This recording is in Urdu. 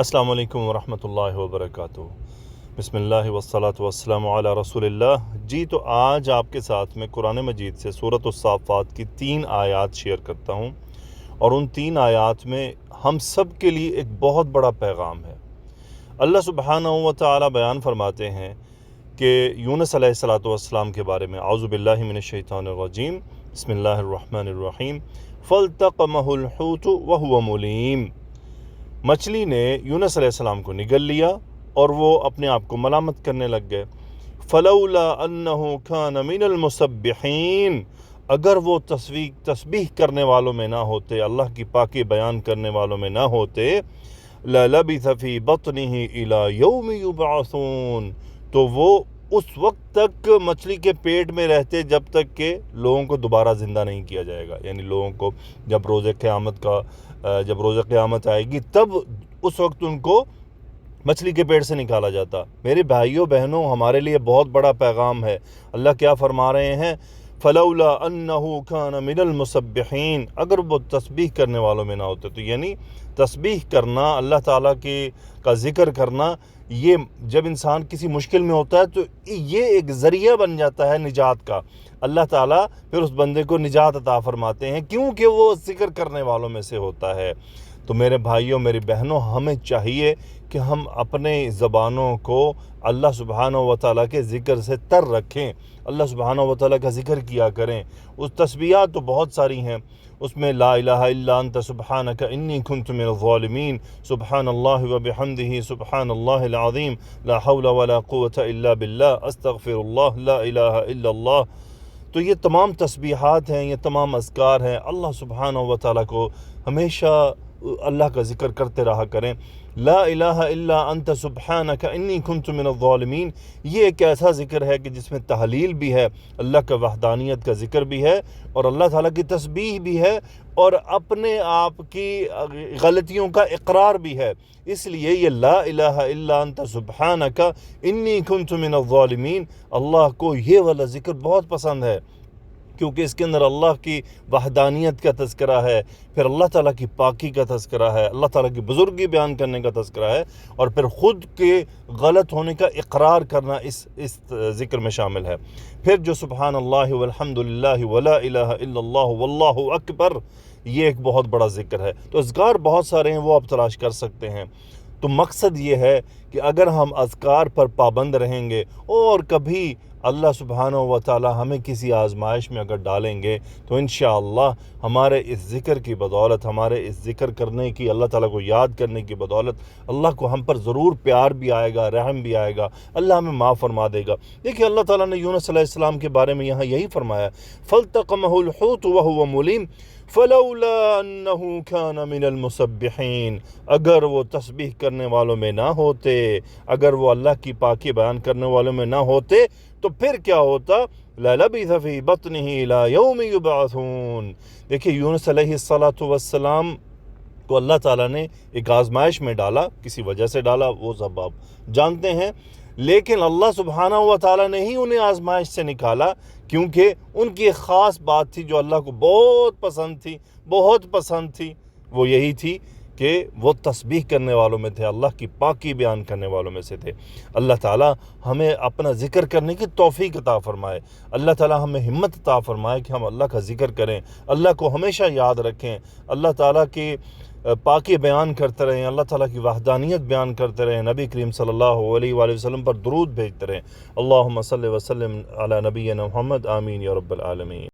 السلام علیکم ورحمۃ اللہ وبرکاتہ۔ بسم اللہ والصلاۃ والسلام علی رسول اللہ۔ جی تو آج آپ کے ساتھ میں قرآن مجید سے سورۃ الصافات کی 3 آیات شیئر کرتا ہوں، اور ان 3 آیات میں ہم سب کے لیے ایک بہت بڑا پیغام ہے۔ اللہ سبحانہ و تعالی بیان فرماتے ہیں کہ یونس علیہ الصلاۃ والسلام کے بارے میں، اعوذ باللہ من الشیطان الرجیم، بسم اللہ الرحمن الرحیم، فَالْتَقَمَهُ الْحُوتُ وَهُوَ مُلِيمٌ۔ مچھلی نے یونس علیہ السلام کو نگل لیا اور وہ اپنے آپ کو ملامت کرنے لگ گئے۔ فَلَوْلَا أَنَّهُ كَانَ مِنَ الْمُسَبِّحِينَ، اگر وہ تسبیح کرنے والوں میں نہ ہوتے، اللہ کی پاکی بیان کرنے والوں میں نہ ہوتے، لَلَبِثَ فِي بَطْنِهِ إِلَى يَوْمِ يُبْعَثُونَ، تو وہ اس وقت تک مچھلی کے پیٹ میں رہتے جب تک کہ لوگوں کو دوبارہ زندہ نہیں کیا جائے گا، یعنی لوگوں کو جب روز قیامت آئے گی تب اس وقت ان کو مچھلی کے پیٹ سے نکالا جاتا۔ میرے بھائیوں بہنوں، ہمارے لیے بہت بڑا پیغام ہے۔ اللہ کیا فرما رہے ہیں؟ فَلَوْلَا أَنَّهُ كَانَ مِنَ الْمُسَبِّحِينَ، اگر وہ تسبیح کرنے والوں میں نہ ہوتے، تو یعنی تسبیح کرنا، اللہ تعالیٰ کا ذکر کرنا، یہ جب انسان کسی مشکل میں ہوتا ہے تو یہ ایک ذریعہ بن جاتا ہے نجات کا۔ اللہ تعالیٰ پھر اس بندے کو نجات عطا فرماتے ہیں، کیونکہ وہ ذکر کرنے والوں میں سے ہوتا ہے۔ تو میرے بھائیوں میری بہنوں، ہمیں چاہیے کہ ہم اپنے زبانوں کو اللہ سبحانہ و تعالیٰ کے ذکر سے تر رکھیں، اللہ سبحانہ و تعالیٰ کا ذکر کیا کریں۔ اس تسبیحات تو بہت ساری ہیں، اس میں لا الہ الا انت سبحانک انی کنت من الظالمین، سبحان اللہ و بحمدہ، سبحان اللہ العظیم، لا حول ولا قوة الا باللہ، استغفر اللہ، لا الہ الا اللہ۔ تو یہ تمام تسبیحات ہیں، یہ تمام اذکار ہیں۔ اللہ سبحانہ و تعالیٰ کو ہمیشہ اللہ کا ذکر کرتے رہا کریں۔ لا الہ الا انت سبحانک انی کنت من الظالمین، یہ ایک ایسا ذکر ہے کہ جس میں تحلیل بھی ہے، اللہ کا وحدانیت کا ذکر بھی ہے، اور اللہ تعالیٰ کی تسبیح بھی ہے، اور اپنے آپ کی غلطیوں کا اقرار بھی ہے۔ اس لیے یہ لا الہ الا انت سبحانک انی کنت من الظالمین، اللہ کو یہ والا ذکر بہت پسند ہے، کیونکہ اس کے اندر اللہ کی وحدانیت کا تذکرہ ہے، پھر اللہ تعالیٰ کی پاکی کا تذکرہ ہے، اللہ تعالیٰ کی بزرگی بیان کرنے کا تذکرہ ہے، اور پھر خود کے غلط ہونے کا اقرار کرنا اس ذکر میں شامل ہے۔ پھر جو سبحان اللہ والحمد للہ ولا الہ الا اللہ واللہ اکبر، یہ ایک بہت بڑا ذکر ہے۔ تو اذکار بہت سارے ہیں، وہ آپ تلاش کر سکتے ہیں۔ تو مقصد یہ ہے کہ اگر ہم اذکار پر پابند رہیں گے، اور کبھی اللہ سبحانہ و تعالی ہمیں کسی آزمائش میں اگر ڈالیں گے، تو انشاءاللہ ہمارے اس ذکر کی بدولت، ہمارے اس ذکر کرنے کی، اللہ تعالیٰ کو یاد کرنے کی بدولت، اللہ کو ہم پر ضرور پیار بھی آئے گا، رحم بھی آئے گا، اللہ ہمیں معاف فرما دے گا۔ دیکھیے اللہ تعالیٰ نے یونس علیہ السلام کے بارے میں یہاں یہی فرمایا، فَالْتَقَمَهُ الْحُوتُ وَهُوَ مُلِيمٌ فَلَوْلَا أَنَّهُ كَانَ مِنَ الْمُسَبِّحِينَ، اگر وہ تسبیح کرنے والوں میں نہ ہوتے، اگر وہ اللہ کی پاکی بیان کرنے والوں میں نہ ہوتے، تو پھر کیا ہوتا؟ لَلَبِثَ فِي بَطْنِهِ إِلَى يَوْمِ يُبْعَثُونَ۔ دیکھیے یونس علیہ السلام کو اللہ تعالیٰ نے ایک آزمائش میں ڈالا، کسی وجہ سے ڈالا، وہ سب آپ جانتے ہیں، لیکن اللہ سبحانہ و تعالیٰ نے ہی انہیں آزمائش سے نکالا، کیونکہ ان کی ایک خاص بات تھی جو اللہ کو بہت پسند تھی، وہ یہی تھی کہ وہ تسبیح کرنے والوں میں تھے، اللہ کی پاکی بیان کرنے والوں میں سے تھے۔ اللہ تعالیٰ ہمیں اپنا ذکر کرنے کی توفیق عطا فرمائے، اللہ تعالیٰ ہمیں ہمت عطا فرمائے کہ ہم اللہ کا ذکر کریں، اللہ کو ہمیشہ یاد رکھیں، اللہ تعالیٰ کی پاکی بیان کرتے رہیں، اللہ تعالیٰ کی وحدانیت بیان کرتے رہیں، نبی کریم صلی اللہ علیہ وآلہ وسلم پر درود بھیجتے رہیں۔ اللہم صلی وسلم علی نبینا محمد، آمین یا رب العالمین۔